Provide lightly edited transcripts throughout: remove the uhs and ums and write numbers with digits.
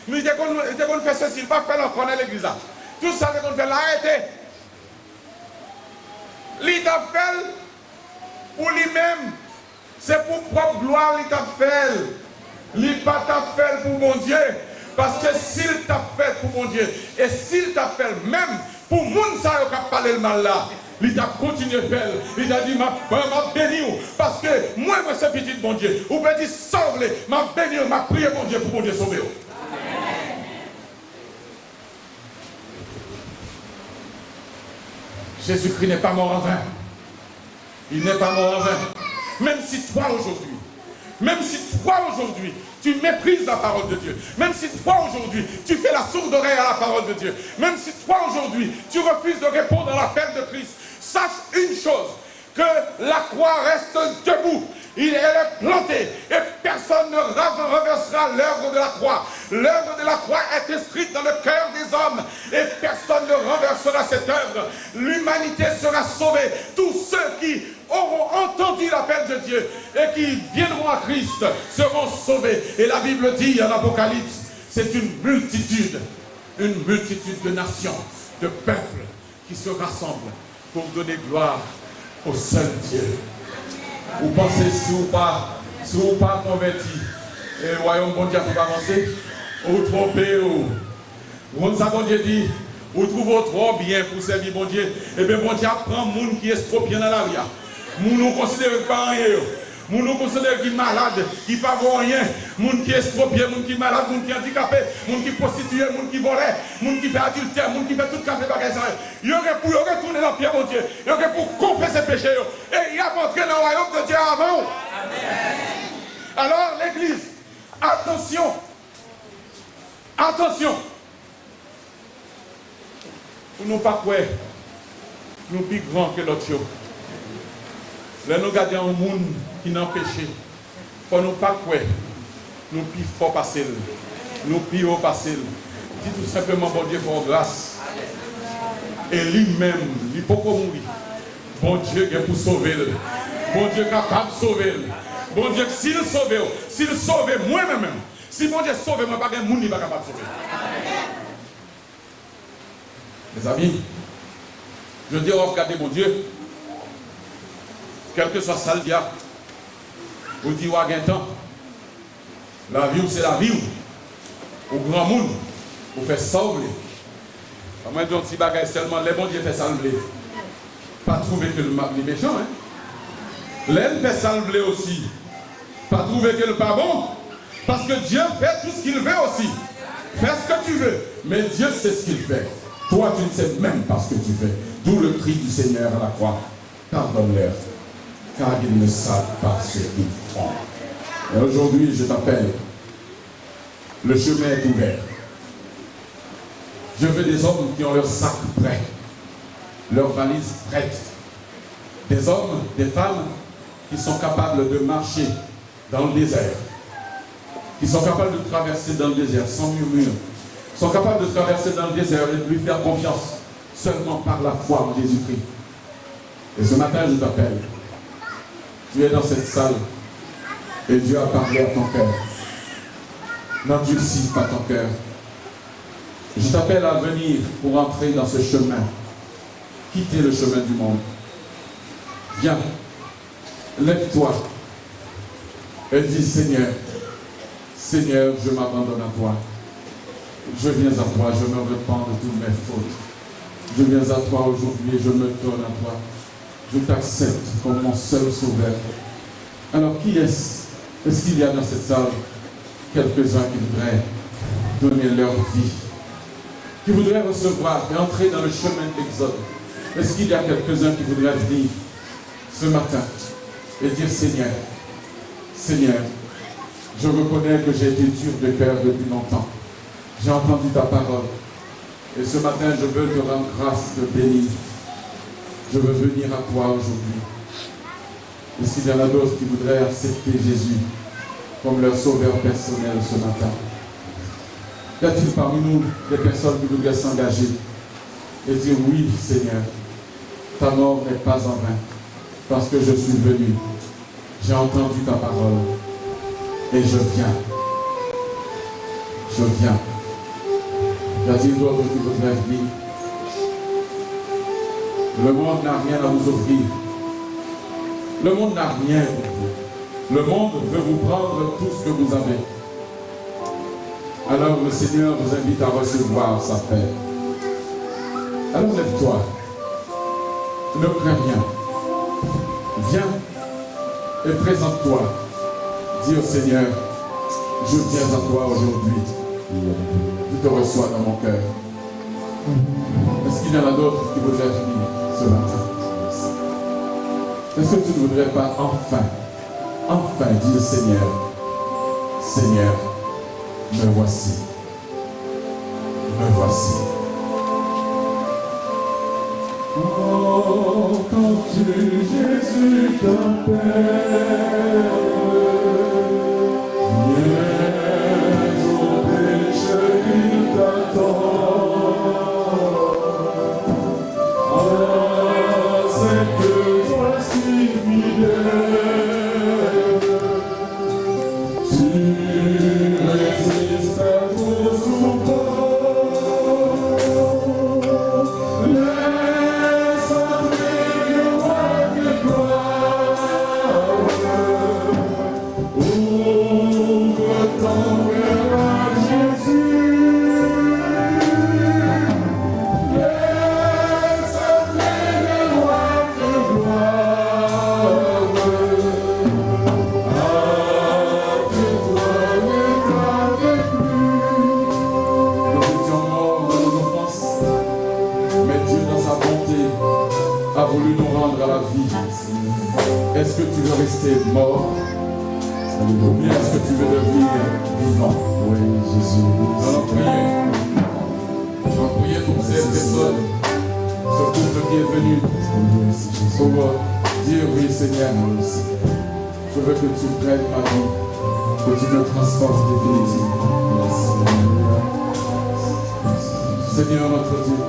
Nous devons faire ceci, pas faire encore dans l'église. Tout ça, nous devons faire l'arrêter. Il t'a fait pour lui-même. C'est pour propre gloire, il t'a fait. Il pas t'a fait pour mon Dieu. Parce que s'il t'a fait pour mon Dieu, et s'il t'a fait même pour moun ça qui a parlé le mal là, il t'a continué à faire. Il a dit, m'a béni. Parce que moi, c'est petit mon Dieu. Ou peut dire, sauve-les. M'a béni, m'a prié mon Dieu pour mon Dieu sauver. Jésus-Christ n'est pas mort en vain. Il n'est pas mort en vain. Même si toi aujourd'hui, tu méprises la parole de Dieu, même si toi aujourd'hui, tu fais la sourde oreille à la parole de Dieu, même si toi aujourd'hui, tu refuses de répondre à l'appel de Christ, sache une chose, que la croix reste debout. Elle est plantée et personne ne renversera l'œuvre de la croix. L'œuvre de la croix est inscrite dans le cœur des hommes et personne ne renversera cette œuvre. L'humanité sera sauvée. Tous ceux qui auront entendu l'appel de Dieu et qui viendront à Christ seront sauvés. Et la Bible dit en Apocalypse, c'est une multitude de nations, de peuples qui se rassemblent pour donner gloire au seul Dieu. Vous pensez si vous pas converti, et le royaume bon Dieu va avancer, vous trompez, vous savez Dieu dit, vous trouvez trop bien pour servir bon Dieu, et bien bon Dieu prend les gens qui est trop bien dans la vie. Nous considérons pas rien. Nous considérons qui est malade, qui ne peut rien, moun qui est estropié, moun qui est malade, moun qui est handicapé, moun qui est prostitué, moun qui volait, moun qui fait adultère, moun qui fait tout café bagages. Il y aurait pour retourner dans le pied, mon Dieu. Il y aurait pour confesser ses péchés. Et il y a montré dans le royaume de Dieu avant. Amen. Alors l'église, attention. Attention. Pour nous pas quoi, nous plus grands que l'autre chose. Là nous gardons un monde qui n'a péché. Pour nous pas quoi, nous plus fort passer, nous plus haut passer. Dis tout simplement bon Dieu pour grâce. Et lui-même, il peut mourir. Bon Dieu est pour sauver. Bon Dieu est capable de sauver. Bon Dieu, s'il sauve moi-même, si bon Dieu sauve moi, pas de monde qui n'est pas capable de sauver. Mes amis, je dis, regardez mon Dieu. Quel que soit ça le diable, vous dites, ouais, temps, la vie, c'est la vie. Au grand monde, vous faites sauver. Moi, je dis, si bagaille seulement, les bons dieux fait salver. Pas trouver que le mal est méchant. Hein? L'aime fait salver aussi. Pas trouver que le pas bon. Parce que Dieu fait tout ce qu'il veut aussi. Fais ce que tu veux. Mais Dieu sait ce qu'il fait. Toi, tu ne sais même pas ce que tu fais. D'où le cri du Seigneur à la croix. Pardonne-leur. Car ils ne savent pas ce qu'ils font. Et aujourd'hui, je t'appelle. Le chemin est ouvert. Je veux des hommes qui ont leur sac prêt, leur valise prête. Des hommes, des femmes qui sont capables de marcher dans le désert. Qui sont capables de traverser dans le désert sans murmure. Sont capables de traverser dans le désert et de lui faire confiance seulement par la foi en Jésus-Christ. Et ce matin, je t'appelle. Tu es dans cette salle et Dieu a parlé à ton cœur. N'endurcis pas ton cœur. Je t'appelle à venir pour entrer dans ce chemin. Quitter le chemin du monde. Viens, lève-toi et dis Seigneur, Seigneur, je m'abandonne à toi. Je viens à toi, je me repens de toutes mes fautes. Je viens à toi aujourd'hui et je me donne à toi. Je t'accepte comme mon seul sauveur. Alors qui est-ce? Est-ce qu'il y a dans cette salle quelques-uns qui voudraient donner leur vie, qui voudraient recevoir et entrer dans le chemin de l'Exode? Est-ce qu'il y a quelques-uns qui voudraient venir ce matin et dire Seigneur, Seigneur, je reconnais que j'ai été dur de cœur depuis longtemps. J'ai entendu ta parole. Et ce matin, je veux te rendre grâce, te bénir. Je veux venir à toi aujourd'hui. Et s'il y en a d'autres qui voudraient accepter Jésus comme leur sauveur personnel ce matin, y a-t-il parmi nous des personnes qui voudraient s'engager et dire oui, Seigneur, ta mort n'est pas en vain, parce que je suis venu, j'ai entendu ta parole et je viens. je viens. Y a-t-il d'autres qui voudraient venir? Le monde n'a rien à vous offrir. Le monde n'a rien pour vous. Le monde veut vous prendre tout ce que vous avez. Alors le Seigneur vous invite à recevoir sa paix. Alors lève-toi. Ne crains rien. Viens et présente-toi. Dis au Seigneur, je viens à toi aujourd'hui. Je te reçois dans mon cœur. Est-ce qu'il y en a d'autres qui voudraient venir ce matin? Est-ce que tu ne voudrais pas enfin dire au Seigneur, Seigneur, me voici. Me voici. Oh, quand tu, Jésus, t'appelles, viens au péché qui t'attend. Accepte-toi si fidèle, tu résistes à ton souffrance. Est-ce que tu veux rester mort ou bien est-ce que tu veux devenir vivant? Oui, Jésus. Nous allons prier. Je vais prier pour ces personnes, ce couple qui est venu pour dire oui Seigneur, je veux que tu prennes ma vie, que tu me transformes définitivement. Seigneur notre Dieu,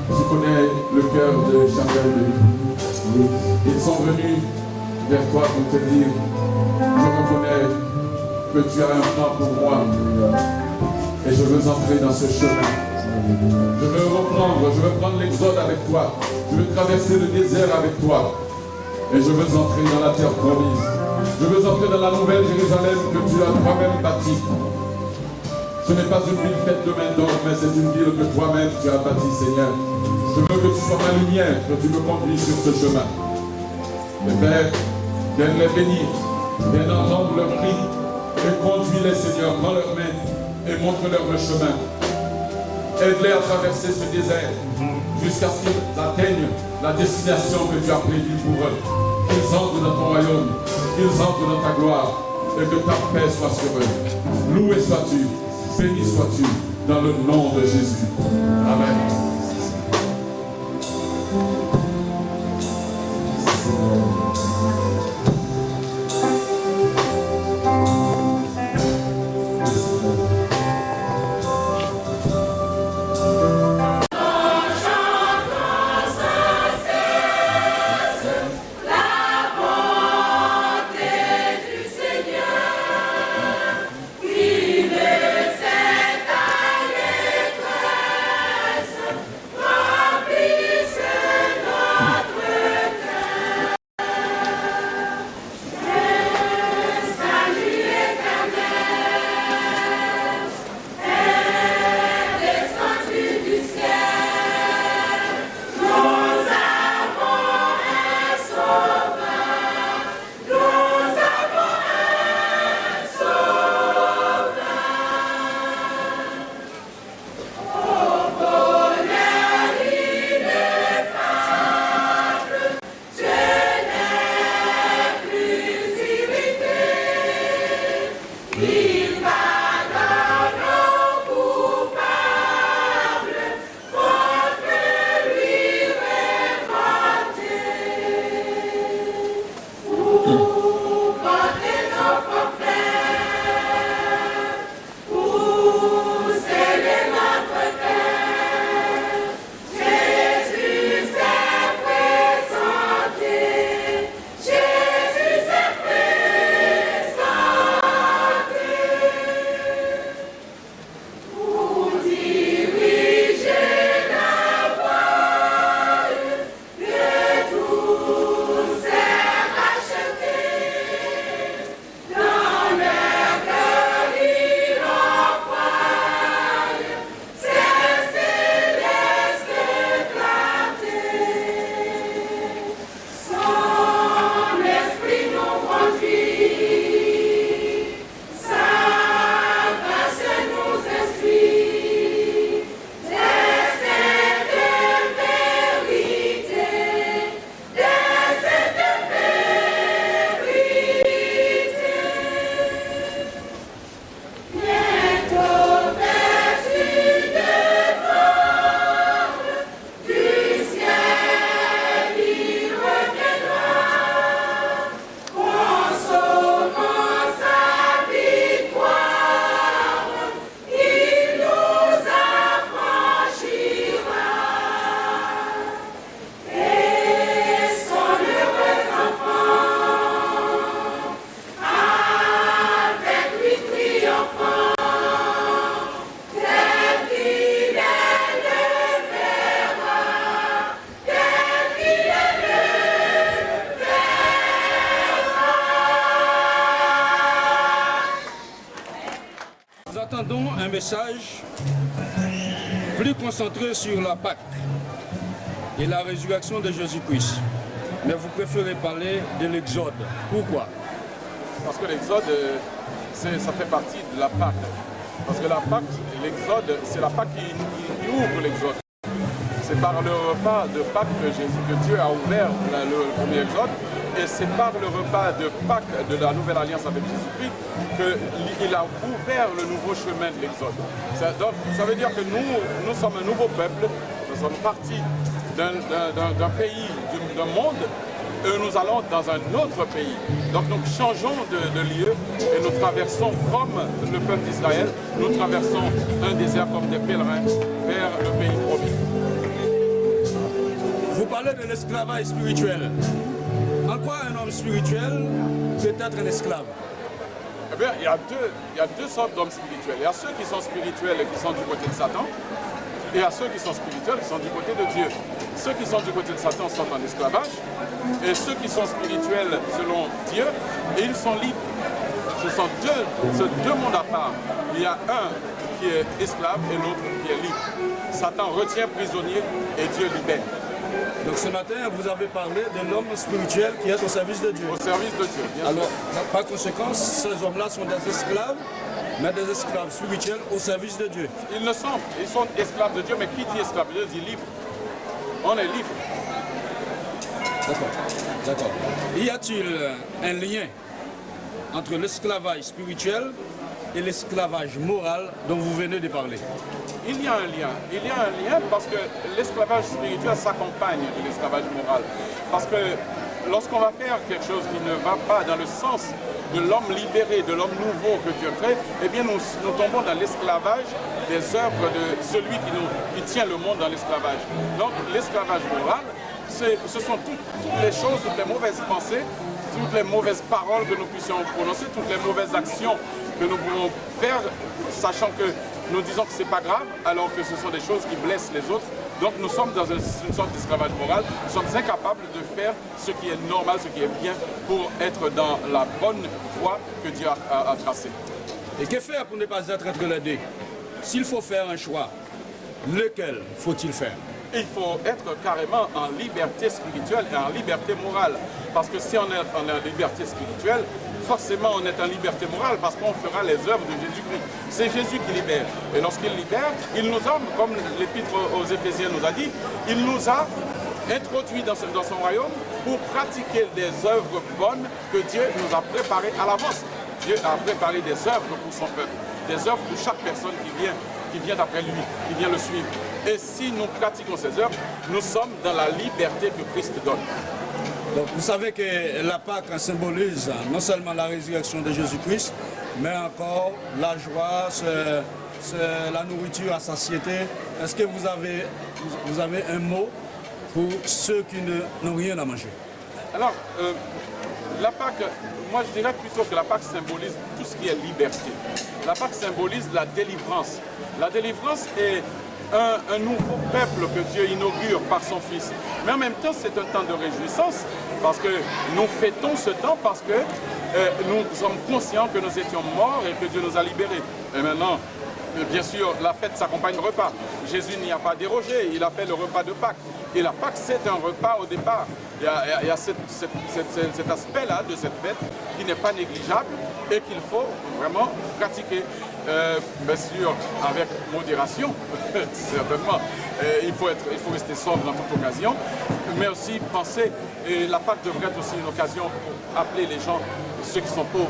tu connais le cœur de chacun de nous. Ils sont venus vers toi pour te dire, je reconnais que tu as un plan pour moi et je veux entrer dans ce chemin. Je veux prendre l'exode avec toi. Je veux traverser le désert avec toi. Et je veux entrer dans la terre promise. Je veux entrer dans la nouvelle Jérusalem que tu as toi-même bâtie. Ce n'est pas une ville faite de main d'homme, mais c'est une ville que toi-même tu as bâtie, Seigneur. Je veux que tu sois ma lumière, que tu me conduises sur ce chemin. Et Père, viens les bénir, viens entendre leur cri et conduis-les, Seigneur, prends leurs mains et montre-leur le chemin. Aide-les à traverser ce désert jusqu'à ce qu'ils atteignent la destination que tu as prévue pour eux. Qu'ils entrent dans ton royaume, qu'ils entrent dans ta gloire et que ta paix soit sur eux. Loué sois-tu, béni sois-tu, dans le nom de Jésus. Amen. Nous attendons un message plus concentré sur la Pâque et la résurrection de Jésus-Christ. Mais vous préférez parler de l'Exode. Pourquoi? Parce que l'Exode, ça fait partie de la Pâque. Parce que la Pâque, l'Exode, c'est la Pâque qui ouvre l'Exode. C'est par le repas de Pâques que Dieu a ouvert le premier Exode. Et c'est par le repas de Pâques de la Nouvelle Alliance avec Jésus-Christ qu'il a ouvert le nouveau chemin de l'Exode. Donc, ça veut dire que nous sommes un nouveau peuple, nous sommes partis d'un pays, d'un monde, et nous allons dans un autre pays. Donc nous changeons de lieu et nous traversons comme le peuple d'Israël, nous traversons un désert comme des pèlerins vers le pays promis. Vous parlez de l'esclavage spirituel. En quoi un homme spirituel peut être un esclave? Eh bien, il y a deux sortes d'hommes spirituels. Il y a ceux qui sont spirituels et qui sont du côté de Satan, et il y a ceux qui sont spirituels qui sont du côté de Dieu. Ceux qui sont du côté de Satan sont en esclavage, et ceux qui sont spirituels selon Dieu, et ils sont libres. Ce sont deux mondes à part. Il y a un qui est esclave et l'autre qui est libre. Satan retient prisonnier et Dieu libère. Donc ce matin, vous avez parlé de l'homme spirituel qui est au service de Dieu. Au service de Dieu, bien Alors, sûr. par conséquent, ces hommes-là sont des esclaves, mais des esclaves spirituels au service de Dieu. Ils sont esclaves de Dieu, mais qui dit esclave de Dieu dit libre. On est libre. D'accord. Y a-t-il un lien entre l'esclavage spirituel et l'esclavage moral dont vous venez de parler? Il y a un lien. Il y a un lien parce que l'esclavage spirituel s'accompagne de l'esclavage moral. Parce que lorsqu'on va faire quelque chose qui ne va pas dans le sens de l'homme libéré, de l'homme nouveau que Dieu crée, eh bien nous tombons dans l'esclavage des œuvres de celui qui tient le monde dans l'esclavage. Donc l'esclavage moral, ce sont toutes les choses, toutes les mauvaises pensées, toutes les mauvaises paroles que nous puissions prononcer, toutes les mauvaises actions que nous pouvons faire, sachant que nous disons que ce n'est pas grave, alors que ce sont des choses qui blessent les autres. Donc nous sommes dans une sorte d'esclavage moral, nous sommes incapables de faire ce qui est normal, ce qui est bien, pour être dans la bonne voie que Dieu a tracée. Et que faire pour ne pas être entraîné? S'il faut faire un choix, lequel faut-il faire? Il faut être carrément en liberté spirituelle et en liberté morale. Parce que si on est en liberté spirituelle, forcément on est en liberté morale parce qu'on fera les œuvres de Jésus-Christ. C'est Jésus qui libère. Et lorsqu'il libère, il nous a, comme l'épître aux Éphésiens nous a dit, il nous a introduits dans son royaume pour pratiquer des œuvres bonnes que Dieu nous a préparées à l'avance. Dieu a préparé des œuvres pour son peuple, des œuvres pour chaque personne qui vient après lui, qui vient le suivre. Et si nous pratiquons ces œuvres, nous sommes dans la liberté que Christ donne. Donc vous savez que la Pâque symbolise non seulement la résurrection de Jésus-Christ, mais encore la joie, c'est la nourriture à satiété. Est-ce que vous avez un mot pour ceux qui n'ont rien à manger? Alors, la Pâque, moi je dirais plutôt que la Pâque symbolise tout ce qui est liberté. La Pâque symbolise la délivrance. La délivrance est un nouveau peuple que Dieu inaugure par son Fils. Mais en même temps, c'est un temps de réjouissance parce que nous fêtons ce temps parce que nous sommes conscients que nous étions morts et que Dieu nous a libérés. Et maintenant, bien sûr, la fête s'accompagne de repas. Jésus n'y a pas dérogé, il a fait le repas de Pâques. Et la Pâque, c'est un repas au départ. Il y a cet aspect-là de cette fête qui n'est pas négligeable et qu'il faut vraiment pratiquer. Bien sûr, avec modération, certainement. Il faut rester sobre dans toute occasion, mais aussi penser, et la Pâque devrait être aussi une occasion pour appeler les gens, ceux qui sont pauvres,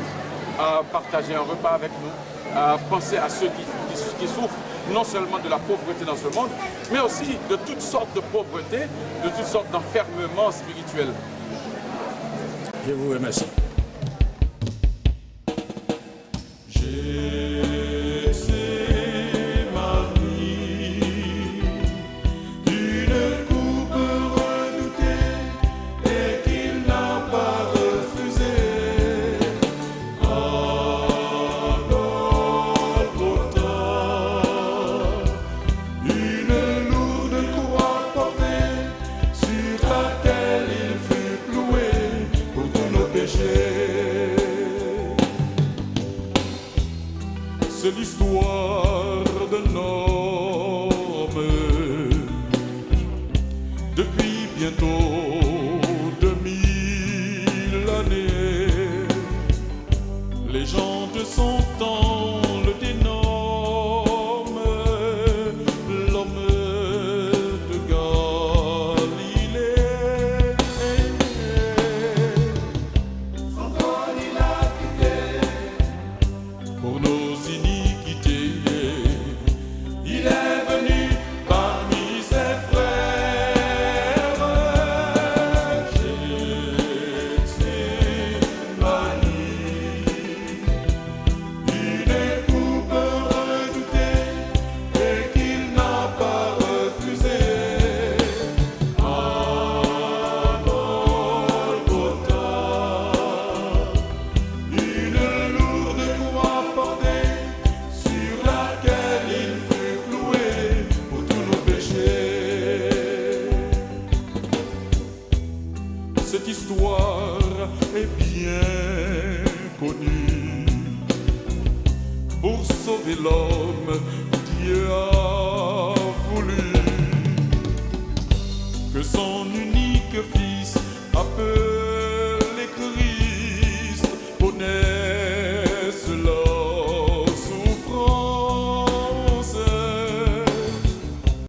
à partager un repas avec nous, à penser à ceux qui souffrent non seulement de la pauvreté dans ce monde, mais aussi de toutes sortes de pauvreté, de toutes sortes d'enfermements spirituels. Je vous remercie. Sur laquelle il fut cloué pour tous nos péchés. l'histoire d'un homme depuis bientôt 2000 années. Les gens de son temps le dénomment l'homme de Galilée. Son trône il a quitté Pour nos iniquités, il est venu parmi ses frères. Gethsémani, une coupe redoutée et qu'il n'a pas refusée. À Golgotha, une lourde croix portée sur laquelle il fut cloué pour tous nos péchés. Cette histoire est bien connue. Pour sauver l'homme, Dieu a